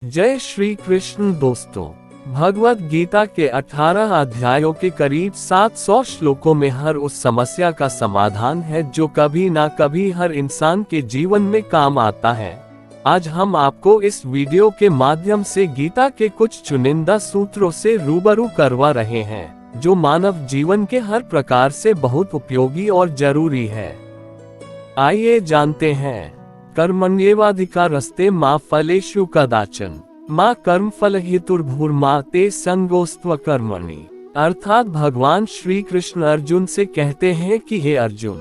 जय श्री कृष्ण दोस्तों। भगवत गीता के 18 अध्यायों के करीब 700 श्लोकों में हर उस समस्या का समाधान है जो कभी ना कभी हर इंसान के जीवन में काम आता है। आज हम आपको इस वीडियो के माध्यम से गीता के कुछ चुनिंदा सूत्रों से रूबरू करवा रहे हैं जो मानव जीवन के हर प्रकार से बहुत उपयोगी और जरूरी है। आइए जानते हैं। कर्मण्येवाधिकारस्ते मा फलेषु कदाचन मा कर्मफल हेतुर्भूर्मा ते संगोस्त्व कर्मणि। अर्थात भगवान श्री कृष्ण अर्जुन से कहते हैं कि हे अर्जुन,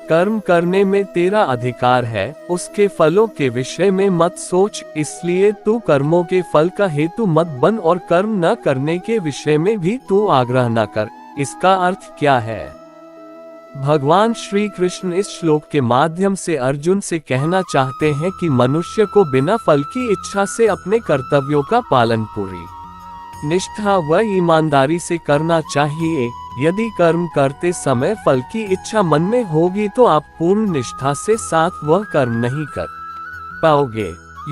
कर्म करने में तेरा अधिकार है, उसके फलों के विषय में मत सोच, इसलिए तू कर्मों के फल का हेतु मत बन और कर्म न करने के विषय में भी तू आग्रह न कर। इसका अर्थ क्या है? भगवान श्री कृष्ण इस श्लोक के माध्यम से अर्जुन से कहना चाहते हैं कि मनुष्य को बिना फल की इच्छा से अपने कर्तव्यों का पालन पूरी निष्ठा व ईमानदारी से करना चाहिए। यदि कर्म करते समय फल की इच्छा मन में होगी तो आप पूर्ण निष्ठा से साथ वह कर्म नहीं कर पाओगे।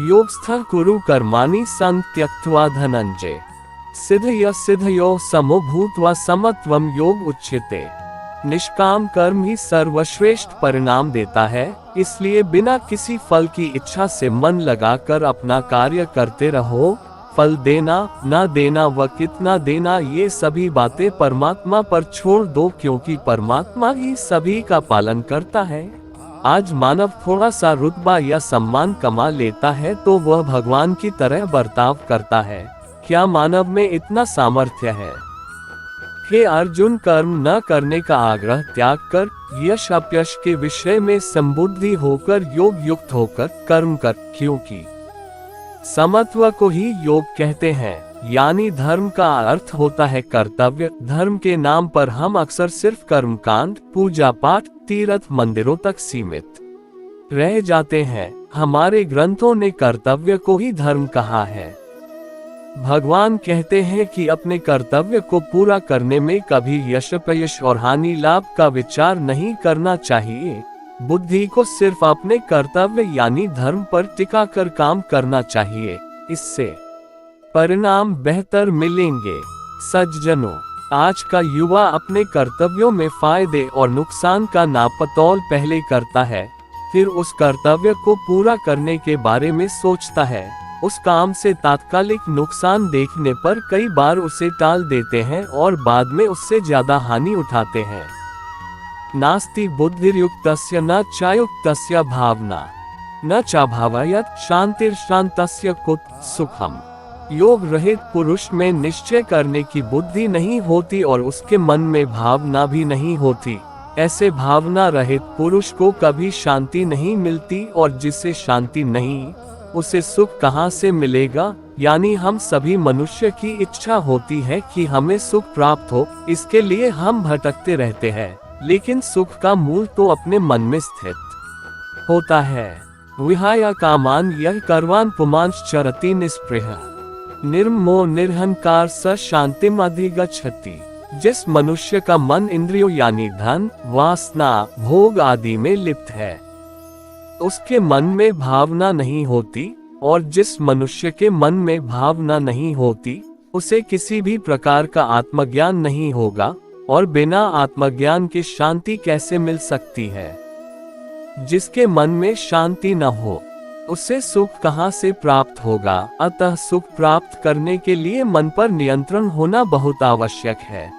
योगस्थः कुरु कर्माणि संत्यक्त्वा धनंजय सिद्धयो समो भूत्वा समत्वम योग उच्यते। निष्काम कर्म ही सर्वश्रेष्ठ परिणाम देता है, इसलिए बिना किसी फल की इच्छा से मन लगाकर अपना कार्य करते रहो। फल देना न देना व कितना देना ये सभी बातें परमात्मा पर छोड़ दो, क्योंकि परमात्मा ही सभी का पालन करता है। आज मानव थोड़ा सा रुतबा या सम्मान कमा लेता है तो वह भगवान की तरह बर्ताव करता है। क्या मानव में इतना सामर्थ्य है? हे अर्जुन, कर्म न करने का आग्रह त्याग कर यश अपयश के विषय में संबुद्धि होकर योग युक्त होकर कर्म कर, क्योंकि समत्व को ही योग कहते हैं। यानी धर्म का अर्थ होता है कर्तव्य। धर्म के नाम पर हम अक्सर सिर्फ कर्मकांड, पूजा पाठ, तीर्थ मंदिरों तक सीमित रह जाते हैं। हमारे ग्रंथों ने कर्तव्य को ही धर्म कहा है। भगवान कहते हैं कि अपने कर्तव्य को पूरा करने में कभी यशपयश और हानि लाभ का विचार नहीं करना चाहिए। बुद्धि को सिर्फ अपने कर्तव्य यानी धर्म पर टिका कर काम करना चाहिए। इससे परिणाम बेहतर मिलेंगे। सज्जनों, आज का युवा अपने कर्तव्यों में फायदे और नुकसान का नापतोल पहले करता है, फिर उस कर्तव्य को पूरा करने के बारे में सोचता है। उस काम से तात्कालिक नुकसान देखने पर कई बार उसे टाल देते हैं और बाद में उससे ज्यादा हानि उठाते हैं। नास्ति बुद्धिर्युक्तस्य न चायुक्तस्य भावना न चाभावयत् शांतिर्शान्तस्य कुत सुखम। योग रहित पुरुष में निश्चय करने की बुद्धि नहीं होती और उसके मन में भावना भी नहीं होती। ऐसे भावना रहित पुरुष को कभी शांति नहीं मिलती, और जिसे शांति नहीं उसे सुख कहाँ से मिलेगा? यानी हम सभी मनुष्य की इच्छा होती है कि हमें सुख प्राप्त हो, इसके लिए हम भटकते रहते हैं, लेकिन सुख का मूल तो अपने मन में स्थित होता है। विहाय कामान यह कर्वान पुमांश्चरति निस्पृह निर्ममो निर्हंकार स शांतिम अधिगच्छति। जिस मनुष्य का मन इंद्रियों यानी धन, वासना, भोग आदि में लिप्त है, उसके मन में भावना नहीं होती, और जिस मनुष्य के मन में भावना नहीं होती उसे किसी भी प्रकार का आत्मज्ञान नहीं होगा, और बिना आत्मज्ञान के शांति कैसे मिल सकती है? जिसके मन में शांति न हो उसे सुख कहाँ से प्राप्त होगा? अतः सुख प्राप्त करने के लिए मन पर नियंत्रण होना बहुत आवश्यक है।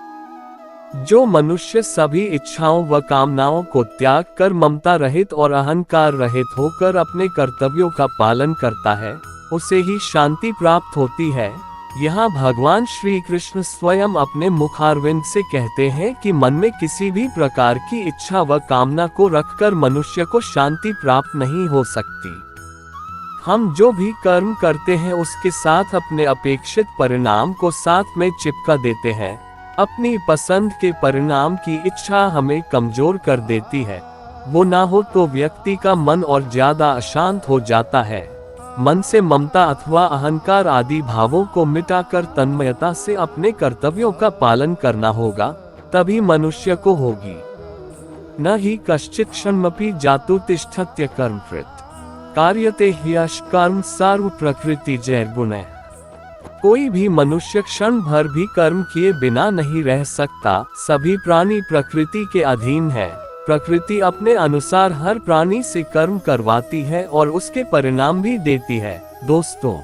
जो मनुष्य सभी इच्छाओं व कामनाओं को त्याग कर ममता रहित और अहंकार रहित होकर अपने कर्तव्यों का पालन करता है, उसे ही शांति प्राप्त होती है। यहाँ भगवान श्री कृष्ण स्वयं अपने मुखारविंद से कहते हैं कि मन में किसी भी प्रकार की इच्छा व कामना को रखकर मनुष्य को शांति प्राप्त नहीं हो सकती। हम जो भी कर्म करते हैं उसके साथ अपने अपेक्षित परिणाम को साथ में चिपका देते हैं। अपनी पसंद के परिणाम की इच्छा हमें कमजोर कर देती है। वो ना हो तो व्यक्ति का मन और ज्यादा अशांत हो जाता है। मन से ममता अथवा अहंकार आदि भावों को मिटाकर तन्मयता से अपने कर्तव्यों का पालन करना होगा, तभी मनुष्य को होगी। न ही कश्चित् क्षणमपि जातु तिष्ठत्य कर्मकृत् कार्यते ह्यश कर्म सर्व प्रकृति जय गुण। कोई भी मनुष्य क्षण भर भी कर्म किए बिना नहीं रह सकता। सभी प्राणी प्रकृति के अधीन है। प्रकृति अपने अनुसार हर प्राणी से कर्म करवाती है और उसके परिणाम भी देती है। दोस्तों,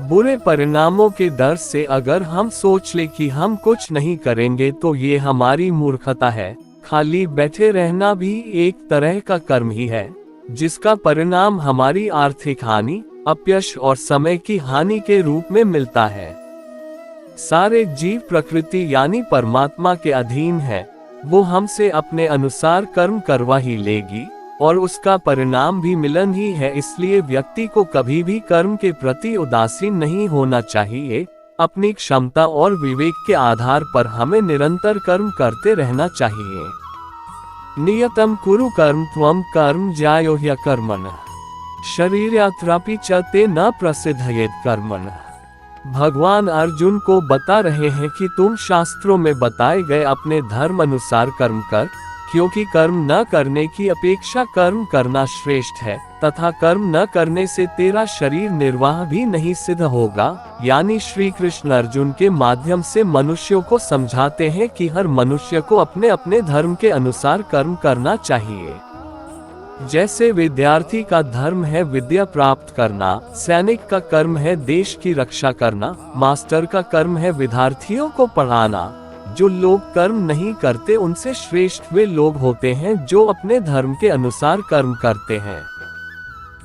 बुरे परिणामों के डर से अगर हम सोच ले कि हम कुछ नहीं करेंगे तो ये हमारी मूर्खता है। खाली बैठे रहना भी एक तरह का कर्म ही है, जिसका परिणाम हमारी आर्थिक हानि, अपयश और समय की हानि के रूप में मिलता है। सारे जीव प्रकृति यानी परमात्मा के अधीन है। वो हमसे अपने अनुसार कर्म करवा ही लेगी और उसका परिणाम भी मिलन ही है। इसलिए व्यक्ति को कभी भी कर्म के प्रति उदासीन नहीं होना चाहिए। अपनी क्षमता और विवेक के आधार पर हमें निरंतर कर्म करते रहना चाहिए। नियतम कुरु कर्म त्वम कर्म ज्यायो ह्यकर्मणः शरीरयात्रापि च ते न प्रसिद्धयेत् कर्मणः। भगवान अर्जुन को बता रहे हैं कि तुम शास्त्रों में बताए गए अपने धर्म अनुसार कर्म कर, क्योंकि कर्म न करने की अपेक्षा कर्म करना श्रेष्ठ है तथा कर्म न करने से तेरा शरीर निर्वाह भी नहीं सिद्ध होगा। यानी श्री कृष्ण अर्जुन के माध्यम से मनुष्यों को समझाते हैं कि हर मनुष्य को अपने अपने धर्म के अनुसार कर्म करना चाहिए। जैसे विद्यार्थी का धर्म है विद्या प्राप्त करना, सैनिक का कर्म है देश की रक्षा करना, मास्टर का कर्म है विद्यार्थियों को पढ़ाना। जो लोग कर्म नहीं करते उनसे श्रेष्ठ वे लोग होते हैं जो अपने धर्म के अनुसार कर्म करते हैं।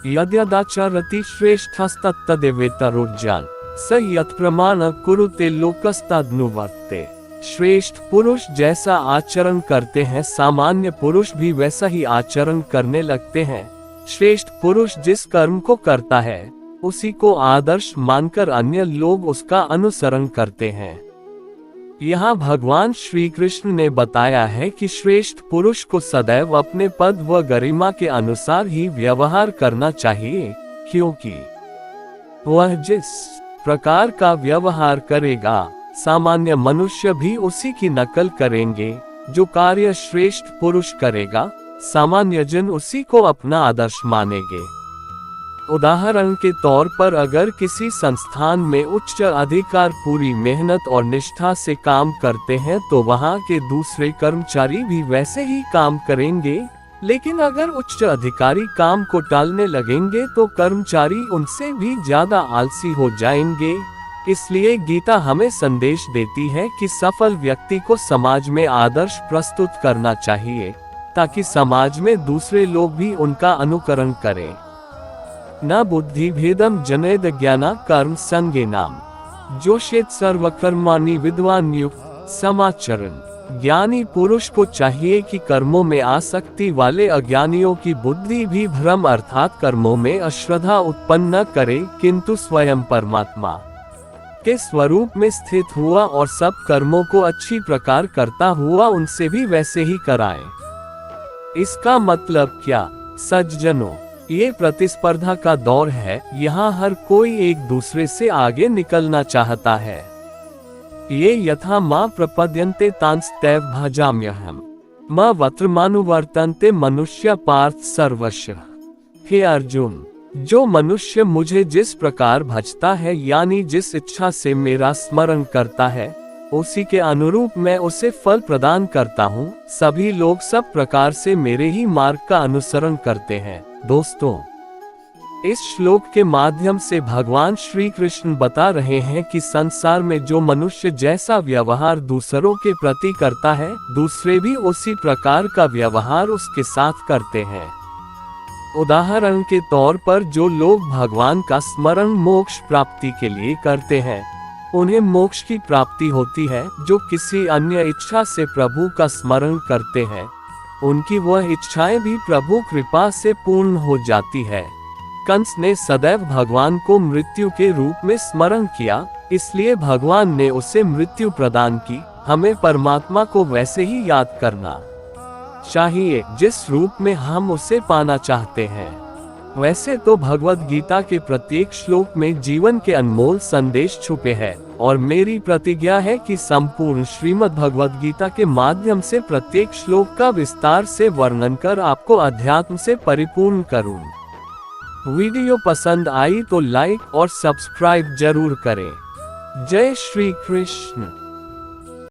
यद्यदाचरति श्रेष्ठस्तत्तदेवेतरोज्जान स यत्प्रमाण कुरुते लोकस्तदनुवर्ते। श्रेष्ठ पुरुष जैसा आचरण करते हैं सामान्य पुरुष भी वैसा ही आचरण करने लगते हैं। श्रेष्ठ पुरुष जिस कर्म को करता है उसी को आदर्श मानकर अन्य लोग उसका अनुसरण करते हैं। यहाँ भगवान श्री कृष्ण ने बताया है कि श्रेष्ठ पुरुष को सदैव अपने पद व गरिमा के अनुसार ही व्यवहार करना चाहिए, क्योंकि वह जिस प्रकार का व्यवहार करेगा सामान्य मनुष्य भी उसी की नकल करेंगे। जो कार्य श्रेष्ठ पुरुष करेगा सामान्य जन उसी को अपना आदर्श मानेंगे। उदाहरण के तौर पर अगर किसी संस्थान में उच्च अधिकारी पूरी मेहनत और निष्ठा से काम करते हैं तो वहां के दूसरे कर्मचारी भी वैसे ही काम करेंगे। लेकिन अगर उच्च अधिकारी काम को टालने लगेंगे तो कर्मचारी उनसे भी ज्यादा आलसी हो जाएंगे। इसलिए गीता हमें संदेश देती है कि सफल व्यक्ति को समाज में आदर्श प्रस्तुत करना चाहिए ताकि समाज में दूसरे लोग भी उनका अनुकरण करें। न बुद्धि भेदम जनेद ज्ञाना कर्म संगेनाम जोषेत सर्वकर्माणि विद्वान युक्त समाचरण। ज्ञानी पुरुष को चाहिए कि कर्मों में आसक्ति वाले अज्ञानियों की बुद्धि भी भ्रम अर्थात कर्मों में अश्रद्धा उत्पन्न न करे, किंतु स्वयं परमात्मा के स्वरूप में स्थित हुआ और सब कर्मों को अच्छी प्रकार करता हुआ उनसे भी वैसे ही कराए। इसका मतलब क्या सज्जनों, ये प्रतिस्पर्धा का दौर है। यहाँ हर कोई एक दूसरे से आगे निकलना चाहता है। ये यथा मां प्रपद्यन्ते तांस्तैव भजाम्यहम् मां वत्रमानुवर्तन्ते मनुष्य पार्थ सर्वशः। हे अर्जुन, जो मनुष्य मुझे जिस प्रकार भजता है यानी जिस इच्छा से मेरा स्मरण करता है उसी के अनुरूप मैं उसे फल प्रदान करता हूँ। सभी लोग सब प्रकार से मेरे ही मार्ग का अनुसरण करते हैं। दोस्तों, इस श्लोक के माध्यम से भगवान श्री कृष्ण बता रहे हैं कि संसार में जो मनुष्य जैसा व्यवहार दूसरों के प्रति करता है दूसरे भी उसी प्रकार का व्यवहार उसके साथ करते हैं। उदाहरण के तौर पर जो लोग भगवान का स्मरण मोक्ष प्राप्ति के लिए करते हैं उन्हें मोक्ष की प्राप्ति होती है। जो किसी अन्य इच्छा से प्रभु का स्मरण करते हैं उनकी वह इच्छाएं भी प्रभु कृपा से पूर्ण हो जाती है। कंस ने सदैव भगवान को मृत्यु के रूप में स्मरण किया, इसलिए भगवान ने उसे मृत्यु प्रदान की। हमें परमात्मा को वैसे ही याद करना चाहिए जिस रूप में हम उसे पाना चाहते हैं। वैसे तो भगवत गीता के प्रत्येक श्लोक में जीवन के अनमोल संदेश छुपे हैं और मेरी प्रतिज्ञा है कि संपूर्ण श्रीमद् भगवत गीता के माध्यम से प्रत्येक श्लोक का विस्तार से वर्णन कर आपको अध्यात्म से परिपूर्ण करूं। वीडियो पसंद आई तो लाइक और सब्सक्राइब जरूर करें। जय श्री कृष्ण।